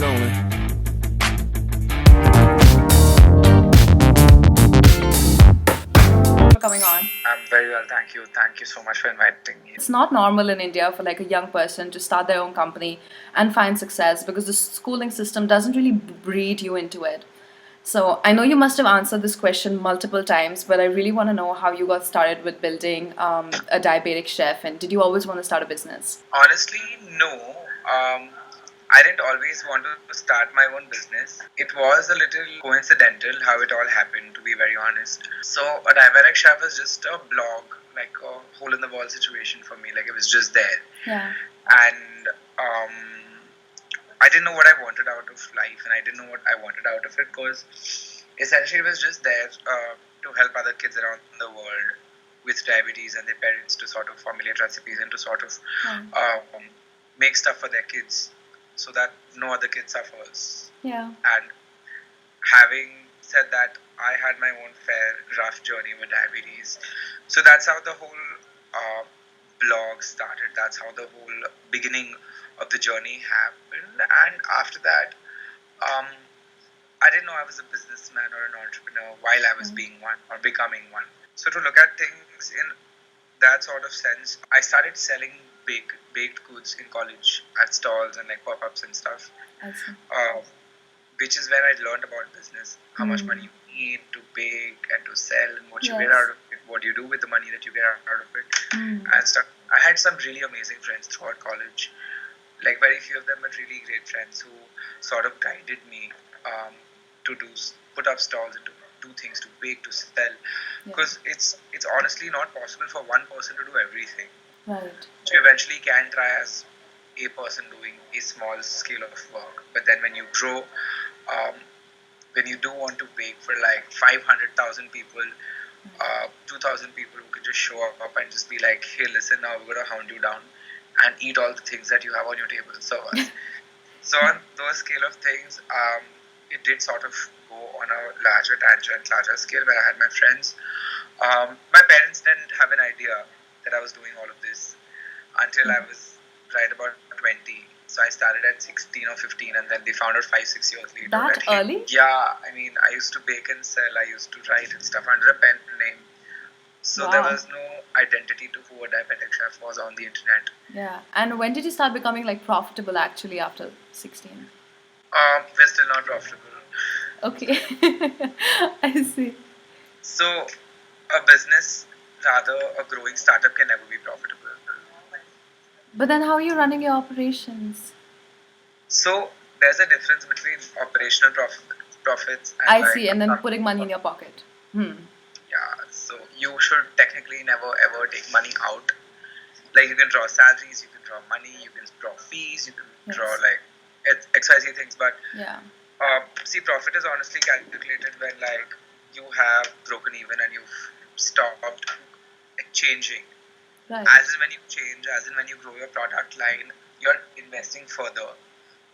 going. For coming on. I'm very well, thank you. Thank you so much for inviting me. It's not normal in India for like a young person to start their own company and find success because the schooling system doesn't really breed you into it. So I know you must have answered this question multiple times, but I really want to know how you got started with building a diabetic chef, and did you always want to start a business? Honestly, no. I didn't always want to start my own business. It was a little coincidental how it all happened, to be very honest. So, a diabetic chef was just a blog, like a hole in the wall situation for me. Like, it was just there. Yeah. And I didn't know what I wanted out of life, and I didn't know what I wanted out of it because essentially it was just there to help other kids around the world with diabetes and their parents to sort of formulate recipes and to sort of make stuff for their kids so that no other kid suffers. Yeah. And having said that, I had my own fair rough journey with diabetes. So that's how the whole blog started. That's how the whole beginning of the journey happened. And after that, I didn't know I was a businessman or an entrepreneur while I was being one or becoming one. So to look at things in that sort of sense, I started selling baked goods in college at stalls and like pop-ups and stuff. I see. Which is where I learned about business, how much money you need to bake and to sell, and what you get out of it, what you do with the money that you get out of it, and stuff. I had some really amazing friends throughout college. Like very few of them, but really great friends who sort of guided me to put up stalls and to do things, to bake, to sell. Because it's honestly not possible for one person to do everything. Right. So you eventually can try as a person doing a small scale of work, but then when you grow, when you do want to bake for like 500,000 people, 2,000 people who can just show up and just be like, hey, listen, now we're going to hound you down and eat all the things that you have on your table. So on those scale of things, it did sort of go on a larger tangent, larger scale where I had my friends. My parents didn't have an idea that I was doing all of this until I was right about 20. So I started at 16 or 15, and then they found out 5-6 years later. That early? Yeah, I mean, I used to bake and sell. I used to write and stuff under a pen name. So there was no identity to who a diabetic chef was on the internet. Yeah. And when did you start becoming like profitable actually after 16? We're still not profitable. Okay. I see. So a business, rather a growing startup, can never be profitable. But then how are you running your operations? So there's a difference between operational profits and I see, and then putting money in your pocket. Yeah, so you should technically never ever take money out. Like you can draw salaries, you can draw money, you can draw fees, you can draw like XYZ things, but see, profit is honestly calculated when like you have broken even and you've stopped changing. Right. As in when you change, as in when you grow your product line, you're investing further.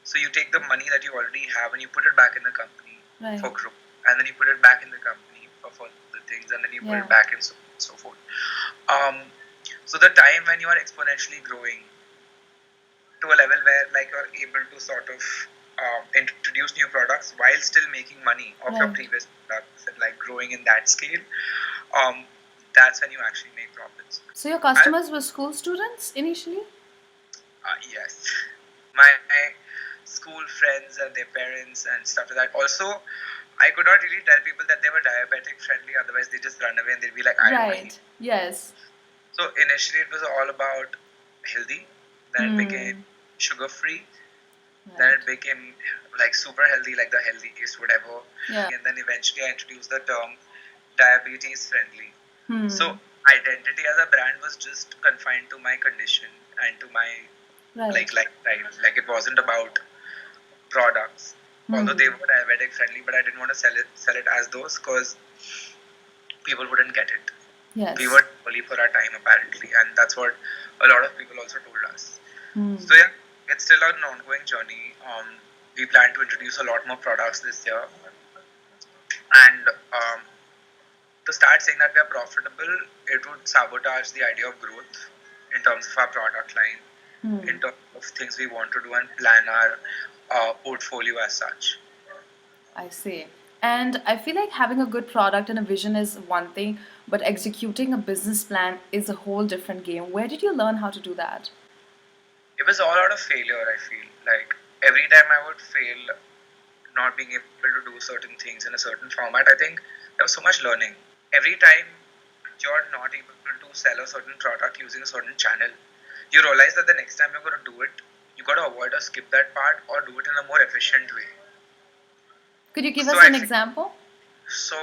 So you take the money that you already have and you put it back in the company for growth, and then you put it back in the company for further things, and then you put it back and so forth. So the time when you are exponentially growing to a level where like you're able to sort of introduce new products while still making money off your previous products and like growing in that scale, that's when you actually make profits. So your customers were school students initially? Yes. My school friends and their parents and stuff like that. Also, I could not really tell people that they were diabetic friendly, otherwise they just run away and they'd be like, I don't want to eat. Yes. So initially it was all about healthy, then it became sugar free, then it became like super healthy, like the healthiest, whatever. And then eventually I introduced the term diabetes friendly. So identity as a brand was just confined to my condition and to my like lifestyle. Like it wasn't about products, although they were diabetic friendly, but I didn't want to sell it as those because people wouldn't get it. Yes. We were early for our time apparently, and that's what a lot of people also told us. So yeah, it's still an ongoing journey. We plan to introduce a lot more products this year, and to start saying that we are profitable, it would sabotage the idea of growth in terms of our product line, in terms of things we want to do and plan our portfolio as such. I see. And I feel like having a good product and a vision is one thing, but executing a business plan is a whole different game. Where did you learn how to do that? It was all out of failure, I feel. Like every time I would fail, not being able to do certain things in a certain format, I think there was so much learning. Every time you're not able to sell a certain product using a certain channel, you realize that the next time you're going to do it, you got to avoid or skip that part or do it in a more efficient way. Could you give So us I an feel, example? so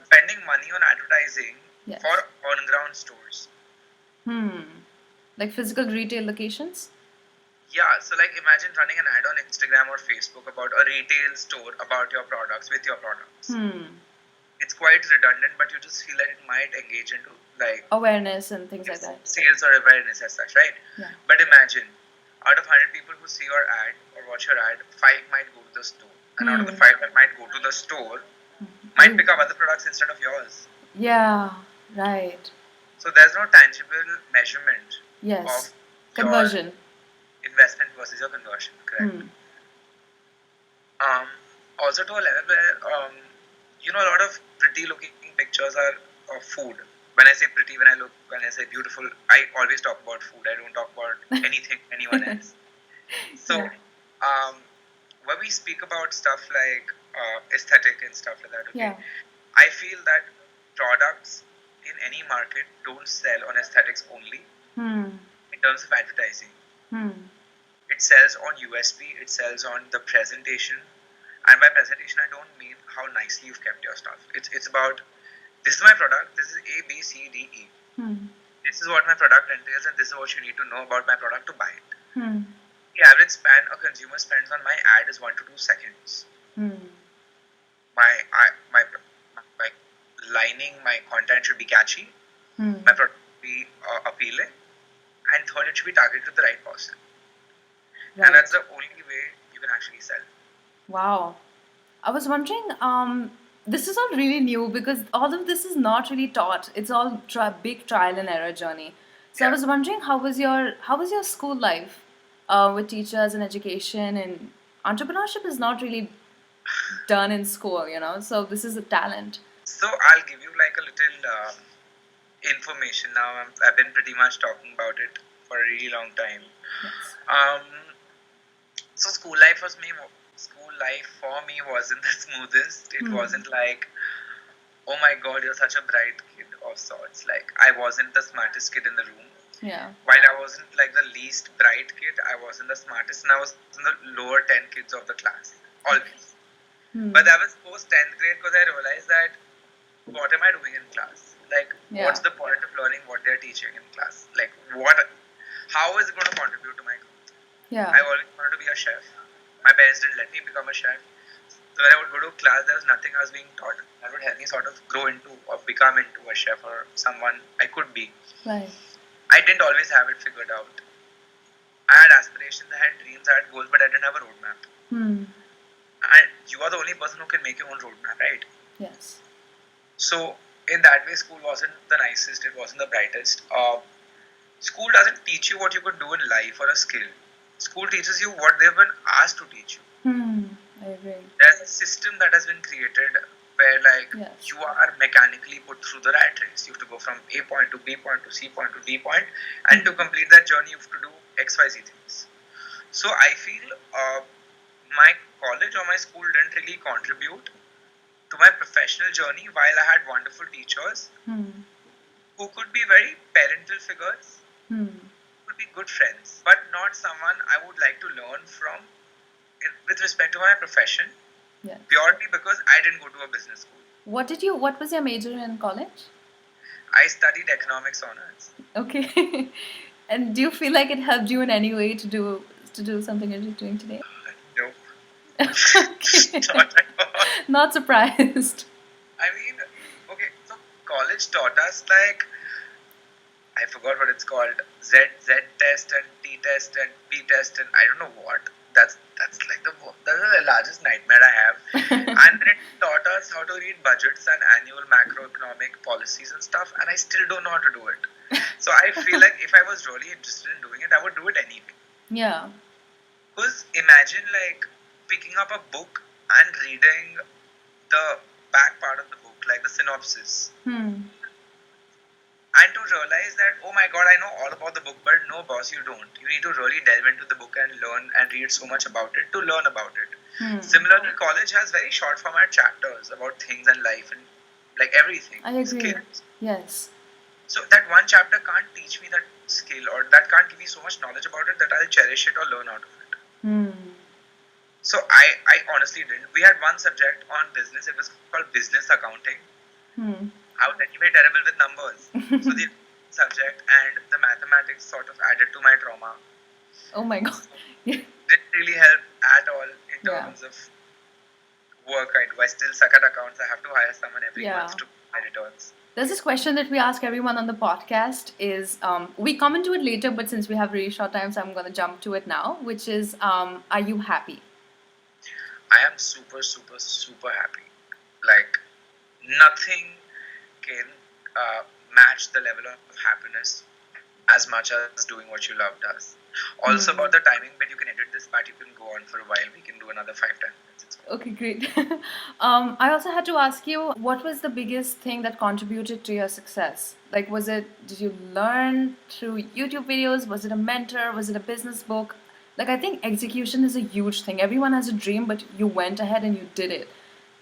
spending money on advertising Yes. for on-ground stores. Like physical retail locations? Yeah, so like imagine running an ad on Instagram or Facebook about a retail store about your products with your products. It's quite redundant, but you just feel that it might engage into like Awareness and things like that. sales or awareness as such, right? Yeah. But imagine, out of 100 people who see your ad or watch your ad, 5 might go to the store. And out of the 5 that might go to the store, might pick up other products instead of yours. Yeah, right. So there's no tangible measurement Yes. of Conversion. your investment versus your conversion, correct? Also to a level where, a lot of pretty looking pictures are of food. When I say pretty, when I say beautiful, I always talk about food. I don't talk about anything, anyone else. So, Yeah. when we speak about stuff like aesthetic and stuff like that, okay, Yeah. I feel that products in any market don't sell on aesthetics only in terms of advertising. It sells on USP, it sells on the presentation. And by presentation, I don't mean how nicely you've kept your stuff. It's about, this is my product, this is A, B, C, D, E. This is what my product entails, and this is what you need to know about my product to buy it. The average span a consumer spends on my ad is 1 to 2 seconds. My lining, my content should be catchy. My product should be appealing. And third, it should be targeted to the right person. Right. And that's the only way you can actually sell. Wow. I was wondering, this is all really new because all of this is not really taught. It's all big trial and error journey. So I was wondering, how was your school life with teachers and education, and entrepreneurship is not really done in school, So this is a talent. So I'll give you like a little information now. I've been pretty much talking about it for a really long time. Yes. So school life for me wasn't the smoothest. It wasn't like, oh my god, you're such a bright kid of sorts. Like, I wasn't the smartest kid in the room. Yeah. While I wasn't like the least bright kid, I wasn't the smartest, and I was in the lower 10 kids of the class. Always. But that was post 10th grade because I realized that, what am I doing in class? Like, what's the point of learning what they're teaching in class? Like, how is it going to contribute to my growth? Yeah. I always wanted to be a chef. My parents didn't let me become a chef. So when I would go to class, there was nothing I was being taught that would help me sort of grow into or become into a chef or someone I could be. Right. I didn't always have it figured out. I had aspirations, I had dreams, I had goals, but I didn't have a roadmap. And you are the only person who can make your own roadmap, right? Yes. So in that way, school wasn't the nicest, it wasn't the brightest. School doesn't teach you what you could do in life or a skill. School teaches you what they've been asked to teach you. I agree. There's a system that has been created where you are mechanically put through the rat race. You have to go from A point to B point to C point to D point, and to complete that journey, you have to do XYZ things. So I feel my college or my school didn't really contribute to my professional journey, while I had wonderful teachers who could be very parental figures, could be good friends, but not someone I would like to learn from with respect to my profession, purely because I didn't go to a business school. What was your major in college? I studied economics honors. Okay. And do you feel like it helped you in any way to do something that you're doing today? No. Okay. Not surprised. I mean, okay, so college taught us like, I forgot what it's called, Z test and T test and P test and I don't know what. That's like the largest nightmare I have. And then it taught us how to read budgets and annual macroeconomic policies and stuff, and I still don't know how to do it. So I feel like if I was really interested in doing it, I would do it anyway. Yeah. Because imagine like picking up a book and reading the back part of the book, like the synopsis. And to realize that, oh my god, I know all about the book, but no, boss, you don't. You need to really delve into the book and learn and read so much about it to learn about it. Similarly, college has very short format chapters about things and life and like everything. I agree. Skills. Yes. So that one chapter can't teach me that skill, or that can't give me so much knowledge about it that I'll cherish it or learn out of it. So I honestly didn't. We had one subject on business. It was called business accounting. I was anyway terrible with numbers. So the subject and the mathematics sort of added to my trauma. Oh my god. Didn't really help at all in terms of work I do. I still suck at accounts. I have to hire someone every month to pay my returns. There's this question that we ask everyone on the podcast is, we come into it later, but since we have really short time, so I'm going to jump to it now, which is, are you happy? I am super, super, super happy. Like, nothing can match the level of happiness as much as doing what you love does. Also, about the timing bit, you can edit this part, you can go on for a while. We can do another 5-10 minutes. Okay, great. I also had to ask you, what was the biggest thing that contributed to your success? Like, did you learn through YouTube videos? Was it a mentor? Was it a business book? Like, I think execution is a huge thing. Everyone has a dream, but you went ahead and you did it.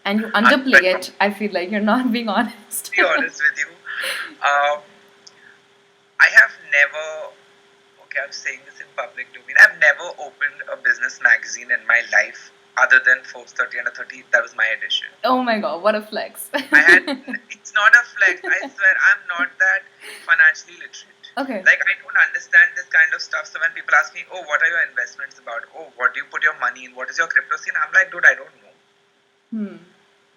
And you underplay it. I feel like you're not being honest. To be honest with you, I have never, I'm saying this in public domain, I've never opened a business magazine in my life other than Forbes 30 under 30. That was my edition. Oh my god, what a flex. It's not a flex. I swear, I'm not that financially literate. Okay. Like, I don't understand this kind of stuff. So when people ask me, oh, what are your investments about? Oh, what do you put your money in? What is your crypto scene? I'm like, dude, I don't know.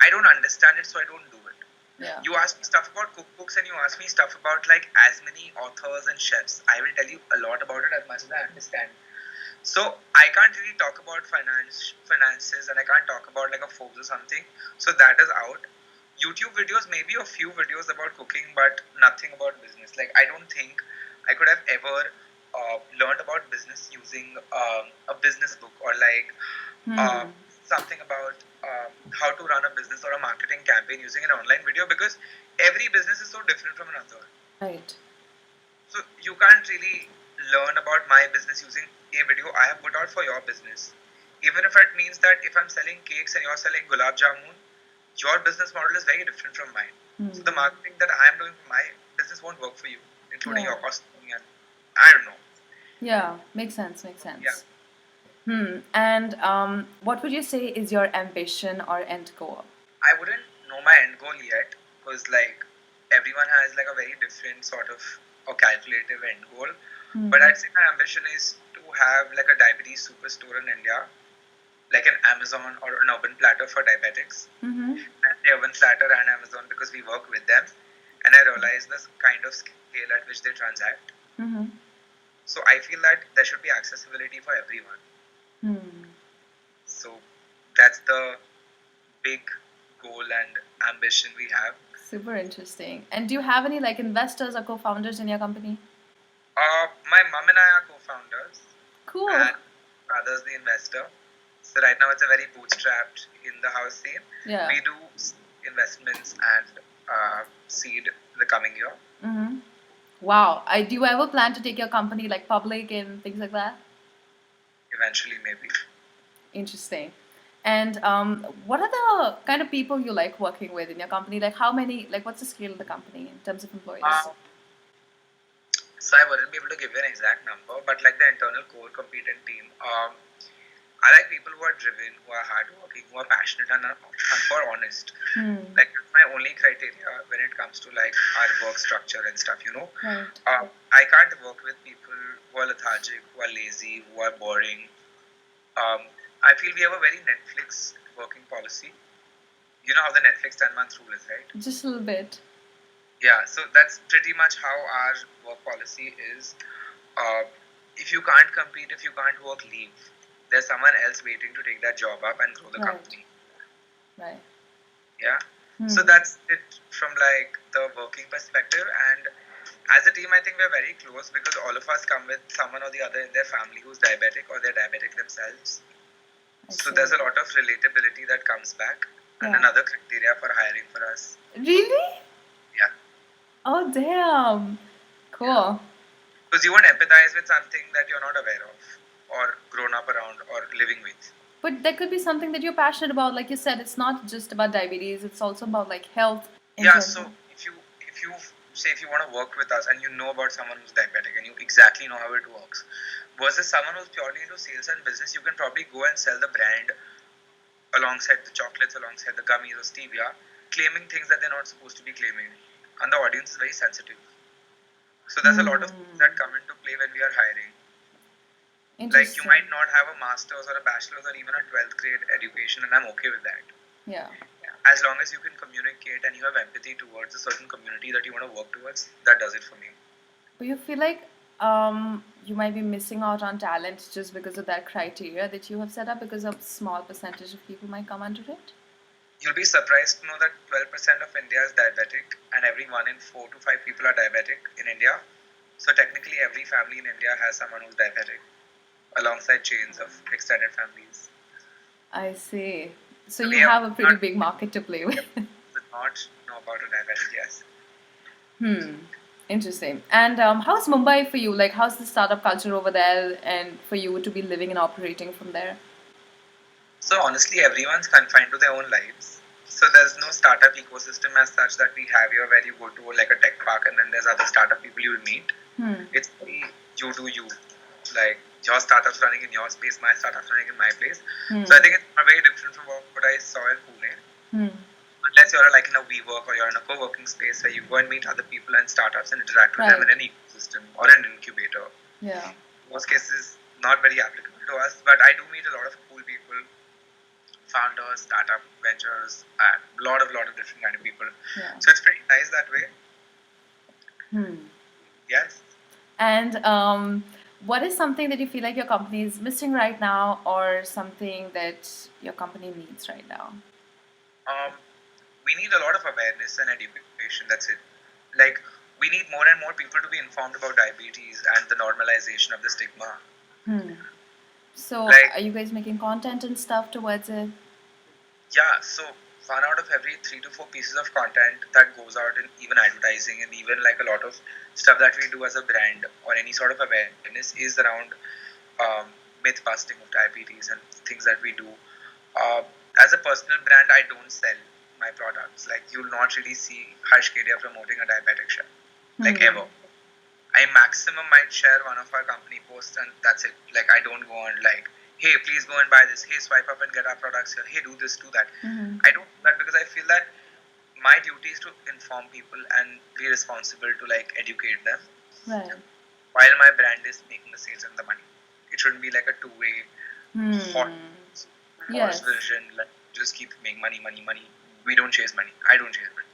I don't understand it, so I don't do it. Yeah. You ask me stuff about cookbooks and you ask me stuff about like as many authors and chefs. I will tell you a lot about it as much as I understand. So I can't really talk about finances, and I can't talk about like a Forbes or something. So that is out. YouTube videos, maybe a few videos about cooking, but nothing about business. Like, I don't think I could have ever learned about business using a business book or like something about how to run a business or a marketing campaign using an online video, because every business is so different from another. Right. So you can't really learn about my business using a video I have put out for your business. Even if it means that if I'm selling cakes and you're selling gulab jamun, your business model is very different from mine. So the marketing that I am doing for my business won't work for you, including your costing, and I don't know. Yeah, makes sense. Yeah. And what would you say is your ambition or end goal? I wouldn't know my end goal yet, because like everyone has like a very different sort of or calculative end goal. But I'd say my ambition is to have like a diabetes superstore in India, like an Amazon or an Urban Platter for diabetics. And the Urban Platter and Amazon, because we work with them, and I realize the kind of scale at which they transact. So I feel that there should be accessibility for everyone. So that's the big goal and ambition we have. Super interesting. And do you have any like investors or co-founders in your company? My mom and I are co-founders. Cool. And father's the investor. So right now it's a very bootstrapped in the house scene. Yeah. We do investments and seed the coming year. Wow. Do you ever plan to take your company like public and things like that? Eventually, maybe. Interesting. And what are the kind of people you like working with in your company? Like how many, like what's the scale of the company in terms of employees? So I wouldn't be able to give you an exact number, but like the internal core competent team, I like people who are driven, who are hardworking, who are passionate and who are honest. Like that's my only criteria when it comes to like our work structure and stuff, you know. Right. I can't work with people who are lethargic, who are lazy, who are boring. I feel we have a very Netflix working policy. You know how the Netflix 10-month rule is, right? Just a little bit. Yeah, so that's pretty much how our work policy is. If you can't compete, if you can't work, leave. There's someone else waiting to take that job up and grow the company. Right. Yeah. So that's it from like the working perspective. And As a team, I think we're very close because all of us come with someone or the other in their family who's diabetic or they're diabetic themselves. So there's a lot of relatability that comes back, and another criteria for hiring for us. Really? Yeah. Oh, damn. Cool. Because you won't empathize with something that you're not aware of, or grown up around, or living with. But that could be something that you're passionate about. Like you said, it's not just about diabetes, it's also about like health. Yeah, so if you say if you want to work with us and you know about someone who's diabetic and you exactly know how it works, versus someone who's purely into sales and business, you can probably go and sell the brand alongside the chocolates, alongside the gummies or stevia, claiming things that they're not supposed to be claiming. And the audience is very sensitive. So there's a lot of things that come into play when we are hiring. Like you might not have a master's or a bachelor's or even a 12th grade education, and I'm okay with that. Yeah. As long as you can communicate and you have empathy towards a certain community that you want to work towards, that does it for me. But you feel like you might be missing out on talent just because of that criteria that you have set up, because a small percentage of people might come under it? You'll be surprised to know that 12% of India is diabetic, and every 1 in 4 to 5 people are diabetic in India. So technically every family in India has someone who's diabetic, alongside chains of extended families. I see. So you have a pretty big market to play with. Did not know about a diabetic, yes. Interesting. And how's Mumbai for you? Like, how's the startup culture over there, and for you to be living and operating from there? So honestly, everyone's confined to their own lives. So there's no startup ecosystem as such that we have here, where you go to like a tech park and then there's other startup people you'll meet. It's very you do you. Like your startup's running in your space, my startup's running in my place. So I think it's not very different from what I saw in Pune. Unless you're like in a WeWork or you're in a co-working space where you go and meet other people and startups and interact with them in an ecosystem or an incubator. Yeah. Most cases not very applicable to us, but I do meet a lot of cool people, founders, startup ventures, and a lot of different kind of people. Yeah. So it's pretty nice that way. Yes. And what is something that you feel like your company is missing right now, or something that your company needs right now? We need a lot of awareness and education. That's it. Like we need more and more people to be informed about diabetes and the normalization of the stigma. So Like, are you guys making content and stuff towards it? Yeah, so 1 out of every 3 to 4 pieces of content that goes out in even advertising and even like a lot of stuff that we do as a brand or any sort of awareness is around myth busting of diabetes and things that we do. As a personal brand, I don't sell my products. Like you'll not really see Harsh Kedia promoting a diabetic shop, like ever. I maximum might share one of our company posts and that's it. Like I don't go on like, hey, please go and buy this. Hey, swipe up and get our products here. Hey, do this, do that. I don't do that because I feel that my duty is to inform people and be responsible to like educate them. Right. While my brand is making the sales and the money. It shouldn't be like a two-way horse version. Like just keep making money. We don't chase money. I don't chase money.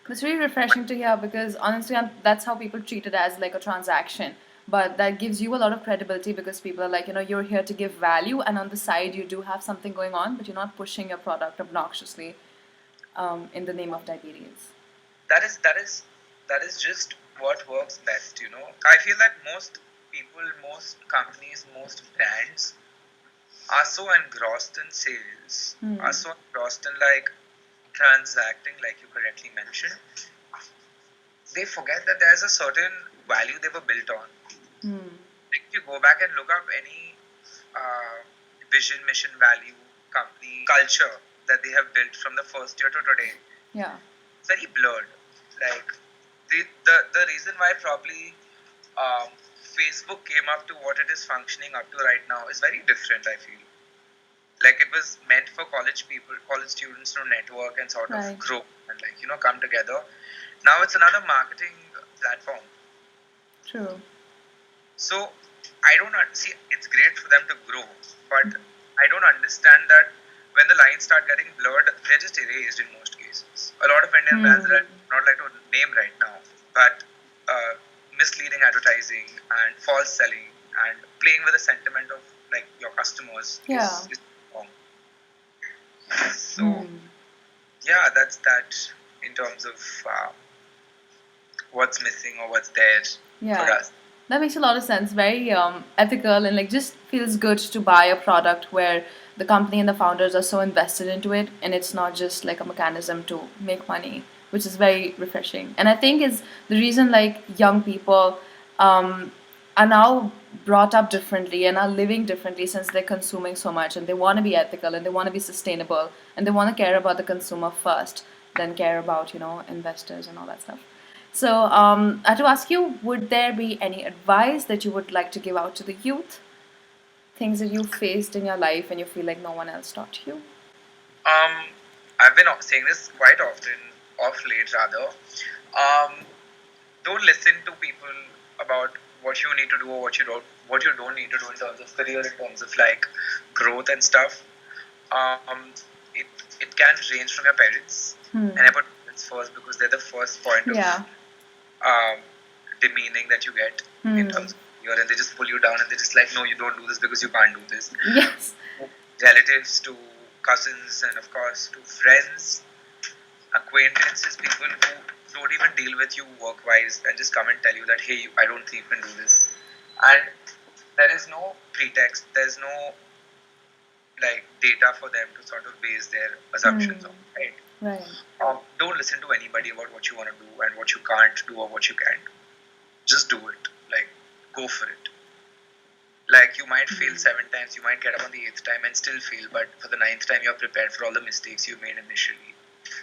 It's really refreshing to hear, because honestly, that's how people treat it, as like a transaction. But that gives you a lot of credibility, because people are like, you're here to give value, and on the side you do have something going on, but you're not pushing your product obnoxiously in the name of diabetes. That is just what works best. I feel that most people, most companies, most brands are so engrossed in sales, are so engrossed in like transacting, like you correctly mentioned, they forget that there's a certain value they were built on. Like if you go back and look up any vision, mission, value, company culture that they have built from the first year to today, it's very blurred. Like the reason why probably Facebook came up to what it is functioning up to right now is very different, I feel. Like it was meant for college students to network and sort of grow and like, come together. Now it's another marketing platform. True. So I don't see, it's great for them to grow, but I don't understand that when the lines start getting blurred, they're just erased in most cases. A lot of Indian brands that I'm not like to name right now, but misleading advertising and false selling and playing with the sentiment of like your customers is wrong. So yeah, that's that in terms of what's missing or what's there for Yeah, us. that makes a lot of sense. Very ethical and like just feels good to buy a product where the company and the founders are so invested into it, and it's not just like a mechanism to make money, which is very refreshing. And I think is the reason like young people um, are now brought up differently and are living differently since they're consuming so much and they want to be ethical and they want to be sustainable and they want to care about the consumer first, then care about investors and all that stuff. So, I have to ask you, would there be any advice that you would like to give out to the youth? Things that you faced in your life and you feel like no one else taught you? Um, I've been saying this quite often, off late rather. Don't listen to people about what you need to do or what you don't need to do in terms of career, in terms of like growth and stuff. Um, it it can range from your parents, and I put parents first because they're the first point of Yeah. um, demeaning that you get in terms of career, and they just pull you down and they're just like, no, you don't do this because you can't do this. Yes. Relatives to cousins and of course to friends, acquaintances, people who don't even deal with you work wise and just come and tell you that hey, I don't think you can do this. And there is no pretext, there's no like data for them to sort of base their assumptions on, right? Right. Don't listen to anybody about what you want to do and what you can't do or what you can do. Just do it. Like, go for it. Like, you might fail 7 times, you might get up on the 8th time and still fail, but for the 9th time, you're prepared for all the mistakes you made initially.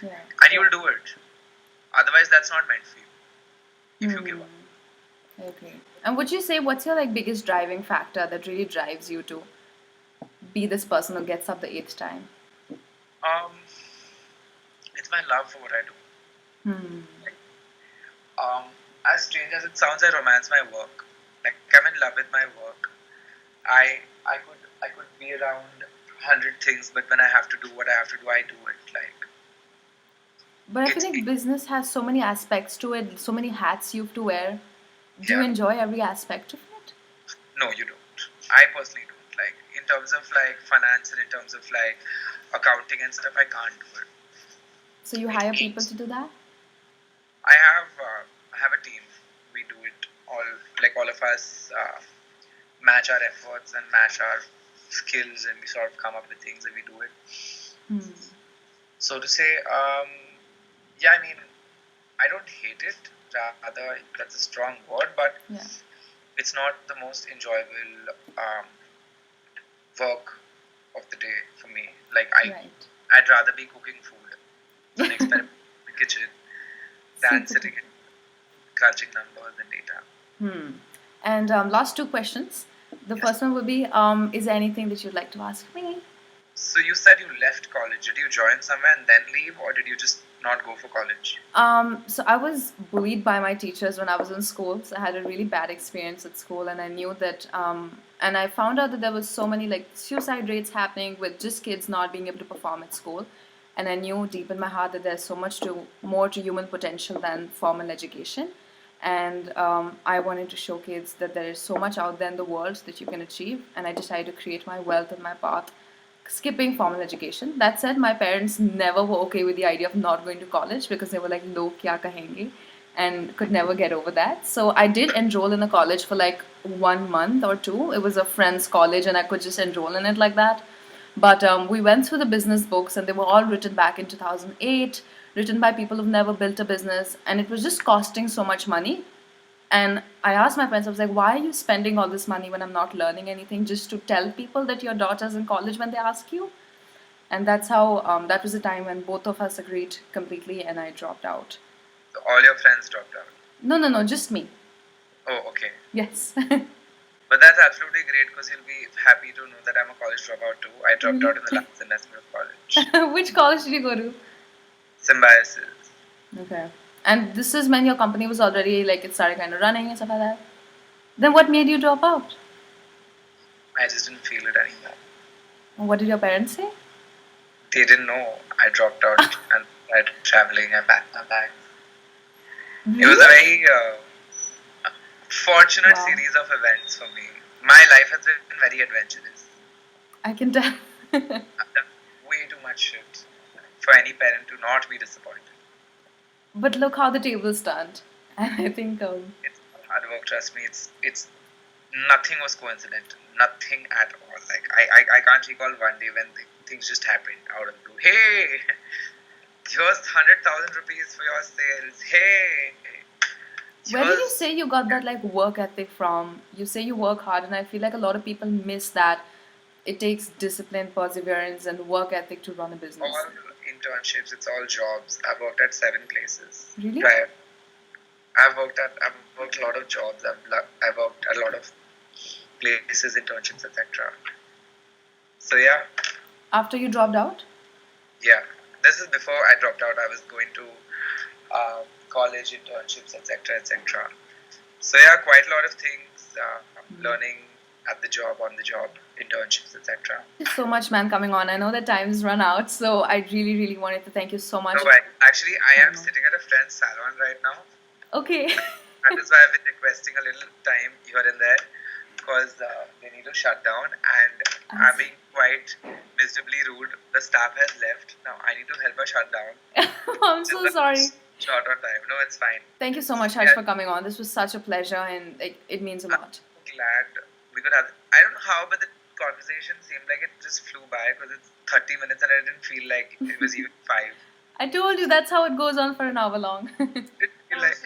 Yeah. And you'll do it. Otherwise, that's not meant for you if you give up. I agree. And would you say what's your like biggest driving factor that really drives you to be this person who gets up the eighth time? Um, it's my love for what I do. Um, as strange as it sounds, I romance my work. Like, I'm in love with my work. I could be around 100 things, but when I have to do what I have to do, I do it. Like, But I feel it's like business has so many aspects to it, so many hats you have to wear. Do you yeah. enjoy every aspect of it? No, you don't. I personally don't. Like, in terms of like finance and in terms of like accounting and stuff, I can't do it. So you hire people to do that? I have a team. We do it all. Like, all of us match our efforts and match our skills, and we sort of come up with things and we do it. So to say, yeah, I mean, I don't hate it. Rather, that's a strong word, but Yeah. it's not the most enjoyable work of the day for me. Like, Right. I'd rather be cooking food for an experiment in the kitchen than Super. sitting and crunching numbers and data. And last two questions. The Yes. first one would be, is there anything that you'd like to ask me? So you said you left college. Did you join somewhere and then leave, or did you just not go for college? So I was bullied by my teachers when I was in school. So I had a really bad experience at school, and I knew that. And I found out that there was so many like suicide rates happening with just kids not being able to perform at school. And I knew deep in my heart that there's so much more to human potential than formal education. And I wanted to show kids that there is so much out there in the world that you can achieve. And I decided to create my wealth and my path skipping formal education. That said, my parents never were okay with the idea of not going to college because they were like, "Log kya kahenge," and could never get over that. So I did enroll in a college for like 1 month or two. It was a friend's college, and I could just enroll in it like that. But we went through the business books, and they were all written back in 2008, written by people who've never built a business, and it was just costing so much money. And I asked my parents, I was like, why are you spending all this money when I'm not learning anything just to tell people that your daughter's in college when they ask you? And that's how, that was the time when both of us agreed completely and I dropped out. So all your friends dropped out. No, no, no, just me. Oh, okay. Yes. But that's absolutely great because you'll be happy to know that I'm a college dropout too. I dropped out in the last semester of college. Which college did you go to? Symbiosis. Okay. And this is when your company was already like it started kind of running and stuff like that. Then what made you drop out? I just didn't feel it anymore. What did your parents say? They didn't know I dropped out and started traveling. I packed my bags. It was a very fortunate Wow. series of events for me. My life has been very adventurous. I can tell. I've done way too much shit for any parent to not be disappointed. But look how the tables turned. And I think It's hard work. Trust me. It's nothing was coincidental. Nothing at all. Like I can't recall one day when things just happened out of the blue. Hey, here's 100,000 rupees for your sales. Hey, where did you here's say you got that like work ethic from? You say you work hard, and I feel like a lot of people miss that. It takes discipline, perseverance, and work ethic to run a business. all internships. It's all jobs. I've worked at 7 places. Really? Right. I've worked a lot of jobs. I've worked a lot of places, internships, etc. So yeah, After you dropped out? yeah. This is before I dropped out. I was going to college, internships, etc., etc. So yeah, quite a lot of things. Learning at the job, on the job, internships, etc. Thank you so much, man, coming on. I know that time's run out, so I really, really wanted to thank you so much. No, actually, I am sitting at a friend's salon right now. Okay. That is why I've been requesting a little time here and there because they need to shut down, and I'm being quite miserably rude. The staff has left. Now I need to help her shut down. I'm so sorry. Short on time. No, it's fine. Thank you so much, Harsh, for coming on. This was such a pleasure, and it means a lot. I'm glad we could have. I don't know how, but the conversation seemed like it just flew by because it's 30 minutes and I didn't feel like it was even 5. I told you that's how it goes on for an hour long. It feel like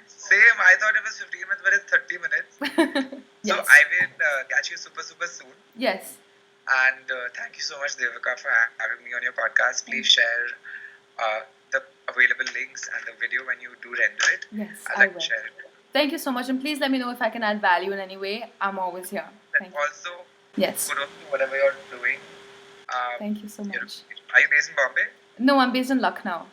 same. I thought it was 15 minutes, but it's 30 minutes. Yes. So I will catch you super soon. Yes. And thank you so much, Devika, for having me on your podcast. Please share the available links and the video when you do render it. Yes, I'd I like will. to share it. Thank you so much, and please let me know if I can add value in any way. I'm always here. And also, Yes. kudos to whatever you're doing. Thank you so much. Are you based in Bombay? No, I'm based in Lucknow.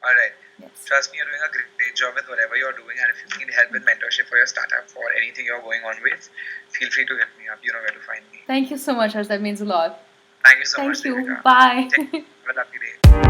All right. Yes. Trust me, you're doing a great job with whatever you're doing. And if you need help with mentorship for your startup or anything you're going on with, feel free to hit me up. You know where to find me. Thank you so much, Harsh. That means a lot. Thank you so much, Thank you. Devika. Bye. Have a lovely day.